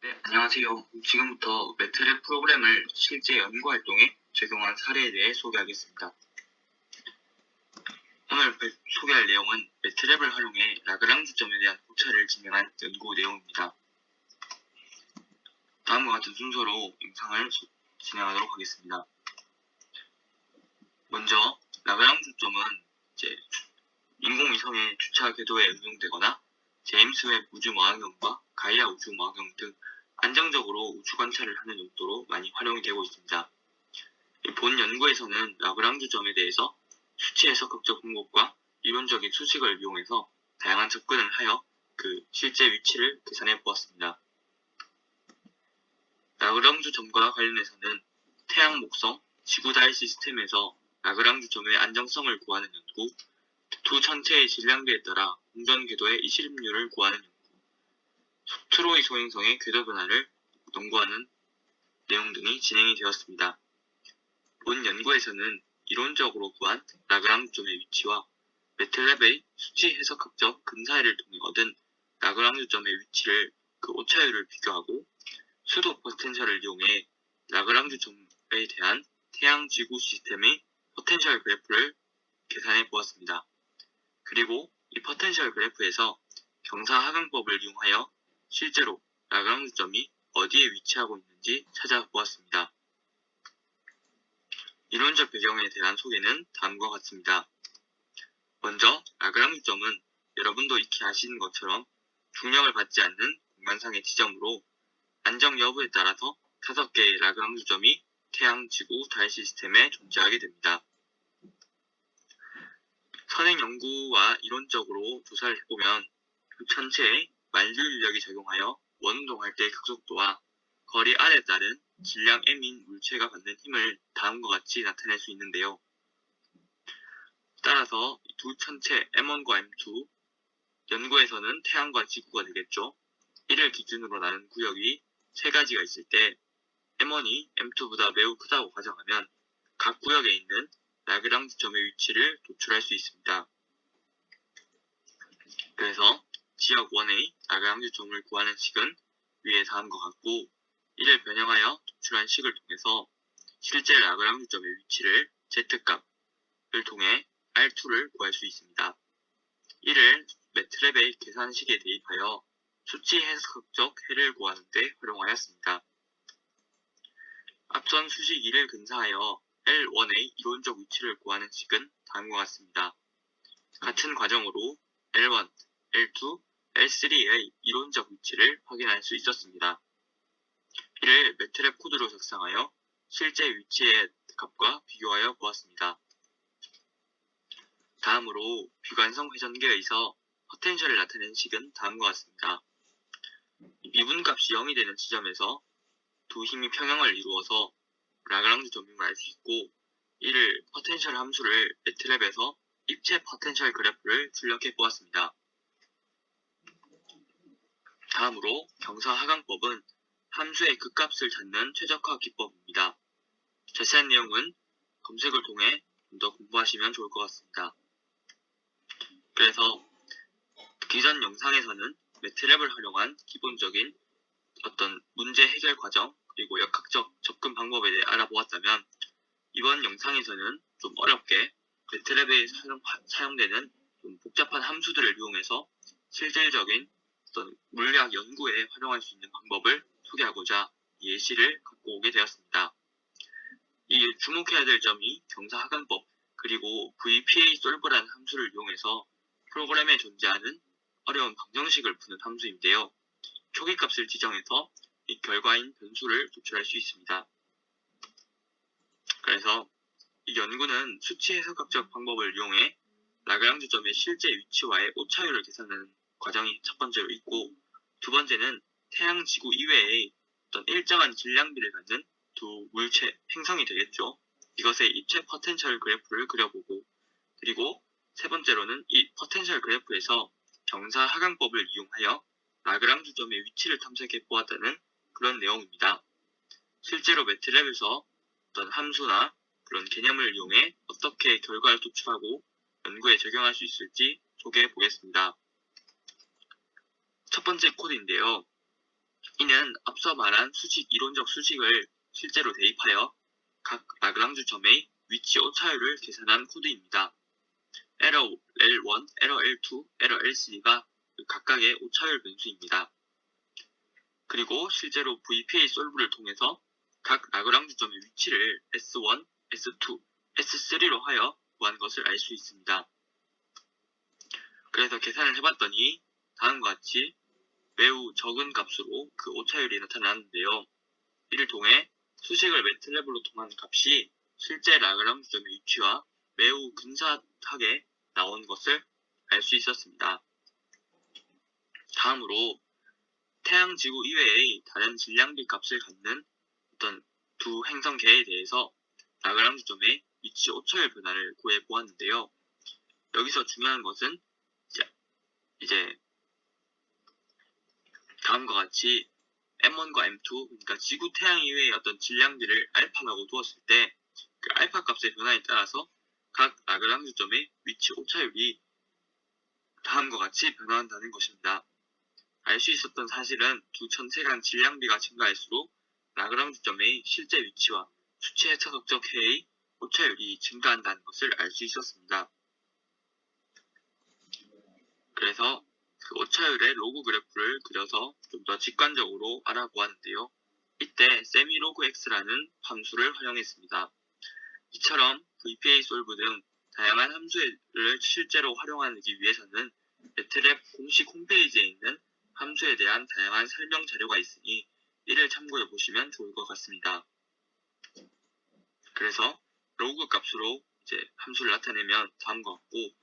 네, 안녕하세요. 지금부터 매트랩 프로그램을 실제 연구 활동에 적용한 사례에 대해 소개하겠습니다. 오늘 소개할 내용은 매트랩을 활용해 라그랑주 점에 대한 오차를 진행한 연구 내용입니다. 다음과 같은 순서로 영상을 진행하도록 하겠습니다. 먼저 라그랑주 점은 인공위성의 주차 궤도에 응용되거나 제임스 웹 우주망원경과 가이아 우주망원경 등 안정적으로 우주 관찰을 하는 용도로 많이 활용이 되고 있습니다. 본 연구에서는 라그랑주 점에 대해서 수치 해석학적 방법과 이론적인 수식을 이용해서 다양한 접근을 하여 그 실제 위치를 계산해 보았습니다. 라그랑주 점과 관련해서는 태양 목성, 지구 달 시스템에서 라그랑주 점의 안정성을 구하는 연구, 두 천체의 질량비에 따라 공전 궤도의 이실림률을 구하는 연구, 트로이 소행성의 궤도 변화를 연구하는 내용 등이 진행이 되었습니다. 본 연구에서는 이론적으로 구한 라그랑주 점의 위치와 매트랩의 수치 해석학적 근사회를 통해 얻은 라그랑주 점의 위치를 그 오차율을 비교하고 수도 포텐셜을 이용해 라그랑주 점에 대한 태양 지구 시스템의 포텐셜 그래프를 계산해 보았습니다. 그리고 이 포텐셜 그래프에서 경사하강법을 이용하여 실제로 라그랑주 점이 어디에 위치하고 있는지 찾아보았습니다. 이론적 배경에 대한 소개는 다음과 같습니다. 먼저 라그랑주 점은 여러분도 익히 아시는 것처럼 중력을 받지 않는 공간상의 지점으로 안정 여부에 따라서 5개의 라그랑주 점이 태양, 지구, 달 시스템에 존재하게 됩니다. 선행 연구와 이론적으로 조사를 해보면 그 천체에 만류 인력이 작용하여 원운동할 때의 각속도와 거리 R에 따른 질량 M인 물체가 받는 힘을 다음과 같이 나타낼 수 있는데요. 따라서 두 천체 M1과 M2, 연구에서는 태양과 지구가 되겠죠. 이를 기준으로 나눈 구역이 3가지가 있을 때 M1이 M2보다 매우 크다고 가정하면 각 구역에 있는 라그랑주 점의 위치를 도출할 수 있습니다. 그래서 지역 1의 라그랑주 점을 구하는 식은 위에 다음과 같고, 이를 변형하여 도출한 식을 통해서 실제 라그랑주 점의 위치를 Z값을 통해 R2를 구할 수 있습니다. 이를 매트랩의 계산식에 대입하여 수치 해석학적 해를 구하는 데 활용하였습니다. 앞선 수식 2를 근사하여 L1의 이론적 위치를 구하는 식은 다음과 같습니다. 같은 과정으로 L1, L2, L3의 이론적 위치를 확인할 수 있었습니다. 이를 매트랩 코드로 작성하여 실제 위치의 값과 비교하여 보았습니다. 다음으로 비관성 회전계에서 포텐셜을 나타낸 식은 다음과 같습니다. 미분값이 0이 되는 지점에서 두 힘이 평형을 이루어서 라그랑주 점임을 알 수 있고, 이를 포텐셜 함수를 매트랩에서 입체 포텐셜 그래프를 출력해 보았습니다. 다음으로 경사하강법은 함수의 극값을 찾는 최적화 기법입니다. 자세한 내용은 검색을 통해 좀 더 공부하시면 좋을 것 같습니다. 그래서 기존 영상에서는 매트랩을 활용한 기본적인 어떤 문제 해결 과정 그리고 역학적 접근 방법에 대해 알아보았다면, 이번 영상에서는 좀 어렵게 매트랩에 사용되는 좀 복잡한 함수들을 이용해서 실질적인 어떤 물리학 연구에 활용할 수 있는 방법을 소개하고자 이 예시를 갖고 오게 되었습니다. 이 주목해야 될 점이 경사하강법 그리고 VPA-solve라는 함수를 이용해서 프로그램에 존재하는 어려운 방정식을 푸는 함수인데요. 초기값을 지정해서 이 결과인 변수를 도출할 수 있습니다. 그래서 이 연구는 수치 해석학적 방법을 이용해 라그랑주 점의 실제 위치와의 오차율을 계산하는 과정이 첫 번째로 있고, 두 번째는 태양, 지구 이외의 어떤 일정한 질량비를 갖는 두 물체, 행성이 되겠죠. 이것의 입체 포텐셜 그래프를 그려보고, 그리고 세 번째로는 이 포텐셜 그래프에서 경사하강법을 이용하여 라그랑주 점의 위치를 탐색해 보았다는 그런 내용입니다. 실제로 매트랩에서 어떤 함수나 그런 개념을 이용해 어떻게 결과를 도출하고 연구에 적용할 수 있을지 소개해 보겠습니다. 첫 번째 코드인데요. 이는 앞서 말한 이론적 수식을 실제로 대입하여 각 라그랑주 점의 위치 오차율을 계산한 코드입니다. 에러 L1, 에러 L2, 에러 L3가 각각의 오차율 변수입니다. 그리고 실제로 VPA 솔브를 통해서 각 라그랑주 점의 위치를 S1, S2, S3로 하여 구한 것을 알 수 있습니다. 그래서 계산을 해봤더니 다음과 같이 매우 적은 값으로 그 오차율이 나타나는데요. 이를 통해 수식을 매틀랩으로 통한 값이 실제 라그랑주 점의 위치와 매우 근사하게 나온 것을 알 수 있었습니다. 다음으로 태양, 지구 이외의 다른 질량비 값을 갖는 어떤 두 행성계에 대해서 라그랑주 점의 위치 오차율 변화를 구해 보았는데요. 여기서 중요한 것은 이제 다음과 같이 M1과 M2, 그러니까 지구, 태양 이외의 어떤 질량비를 알파라고 두었을 때 그 알파 값의 변화에 따라서 각 라그랑주 점의 위치 오차율이 다음과 같이 변화한다는 것입니다. 알 수 있었던 사실은 두 천체 간 질량비가 증가할수록 라그랑주 점의 실제 위치와 수치 해차속적 해의 오차율이 증가한다는 것을 알 수 있었습니다. 그래서 그 오차율의 로그 그래프를 그려서 좀 더 직관적으로 알아보았는데요. 이때 세미로그 x라는 함수를 활용했습니다. 이처럼 VPA 솔브 등 다양한 함수를 실제로 활용하기 위해서는 매트랩 공식 홈페이지에 있는 함수에 대한 다양한 설명 자료가 있으니 이를 참고해 보시면 좋을 것 같습니다. 그래서 로그 값으로 이제 함수를 나타내면 다음과 같고,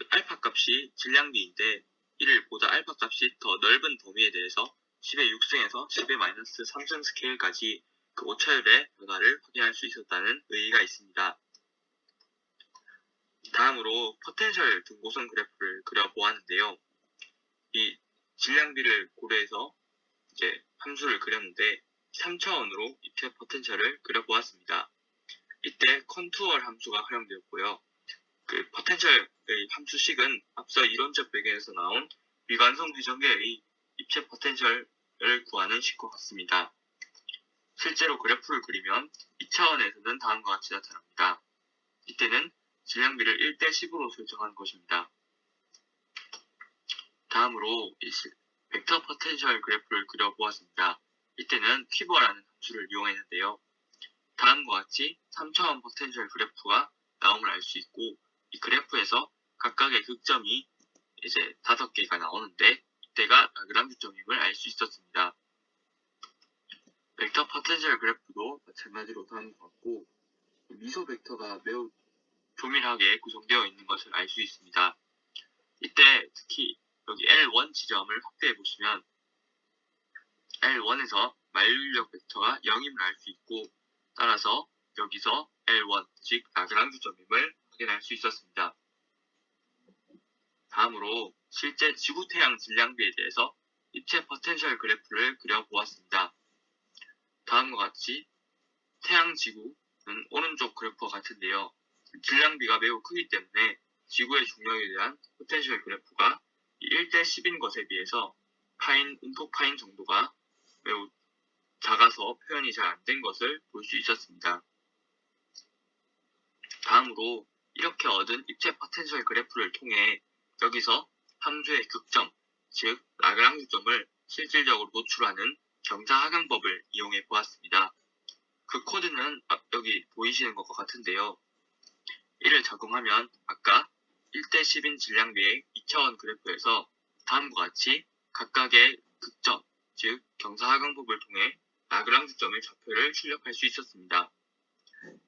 알파 값이 질량비인데 이를 보다 알파 값이 더 넓은 범위에 대해서 10의 6승에서 10의 마이너스 3승 스케일까지 그 오차율의 변화를 확인할 수 있었다는 의의가 있습니다. 다음으로 포텐셜 등고선 그래프를 그려보았는데요. 이 질량비를 고려해서 이제 함수를 그렸는데 3차원으로 입체 포텐셜을 그려보았습니다. 이때 컨투어 함수가 활용되었고요. 그 포텐셜의 함수식은 앞서 이론적 배경에서 나온 미관성 회전계의 입체 포텐셜을 구하는 식과 같습니다. 실제로 그래프를 그리면 2차원에서는 다음과 같이 나타납니다. 이때는 질량비를 1대 10으로 설정한 것입니다. 다음으로 벡터 포텐셜 그래프를 그려보았습니다. 이때는 퀴버라는 함수를 이용했는데요. 다음과 같이 3차원 포텐셜 그래프가 나옴을 알 수 있고, 이 그래프에서 각각의 극점이 이제 5개가 나오는데 이때가 라그랑주 점임을 알 수 있었습니다. 벡터 포텐셜 그래프도 마찬가지로 다음과 같고, 미소 벡터가 매우 조밀하게 구성되어 있는 것을 알 수 있습니다. 이때 특히 여기 L1 지점을 확대해 보시면 L1에서 만류인력 벡터가 0임을 알 수 있고, 따라서 여기서 L1, 즉 라그랑주 점임을 확인할 수 있었습니다. 다음으로 실제 지구 태양 질량비에 대해서 입체 포텐셜 그래프를 그려보았습니다. 다음과 같이 태양 지구는 오른쪽 그래프와 같은데요. 질량비가 매우 크기 때문에 지구의 중력에 대한 포텐셜 그래프가 1대 10인 것에 비해서 음폭 파인 정도가 매우 작아서 표현이 잘 안 된 것을 볼 수 있었습니다. 다음으로 이렇게 얻은 입체 포텐셜 그래프를 통해 여기서 함수의 극점, 즉 라그랑주 점을 실질적으로 노출하는 경사하강법을 이용해 보았습니다. 그 코드는 여기 보이시는 것과 같은데요. 이를 적용하면 아까 1대 10인 질량비의 2차원 그래프에서 다음과 같이 각각의 극점, 즉 경사하강법을 통해 라그랑주 점의 좌표를 출력할 수 있었습니다.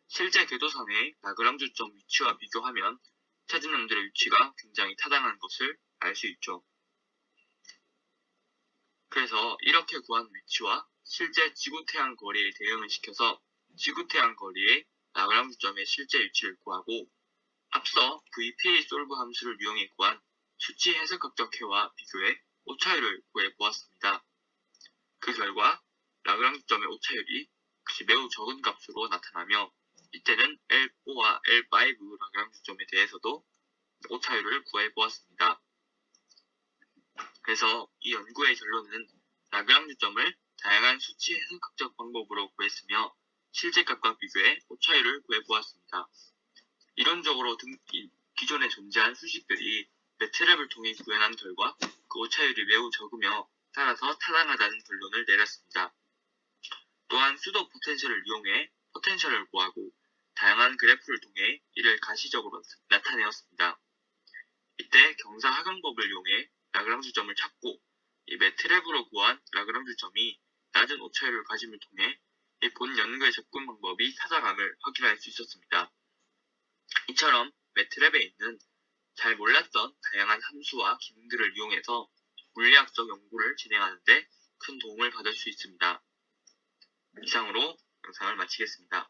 실제 궤도선의 라그랑주 점 위치와 비교하면 찾은 놈들의 위치가 굉장히 타당한 것을 알 수 있죠. 그래서 이렇게 구한 위치와 실제 지구-태양 거리에 대응을 시켜서 지구-태양 거리의 라그랑주 점의 실제 위치를 구하고, 앞서 VPA 솔브 함수를 이용해 구한 수치 해석학적해와 비교해 오차율을 구해 보았습니다. 그 결과 라그랑주 점의 오차율이 매우 적은 값으로 나타나며, 이때는 L4와 L5 라그랑주 점에 대해서도 오차율을 구해 보았습니다. 그래서 이 연구의 결론은 라그랑주 점을 다양한 수치 해석학적 방법으로 구했으며 실제 값과 비교해 오차율을 구해보았습니다. 이론적으로 기존에 존재한 수식들이 매트랩을 통해 구현한 결과 그 오차율이 매우 적으며 따라서 타당하다는 결론을 내렸습니다. 또한 수도 포텐셜을 이용해 포텐셜을 구하고 다양한 그래프를 통해 이를 가시적으로 나타내었습니다. 이때 경사 하강법을 이용해 라그랑주 점을 찾고 이 매트랩으로 구한 라그랑주 점이 낮은 오차율을 가짐을 통해 이 본 연구의 접근 방법이 타당함을 확인할 수 있었습니다. 이처럼 매트랩에 있는 잘 몰랐던 다양한 함수와 기능들을 이용해서 물리학적 연구를 진행하는 데 큰 도움을 받을 수 있습니다. 이상으로 영상을 마치겠습니다.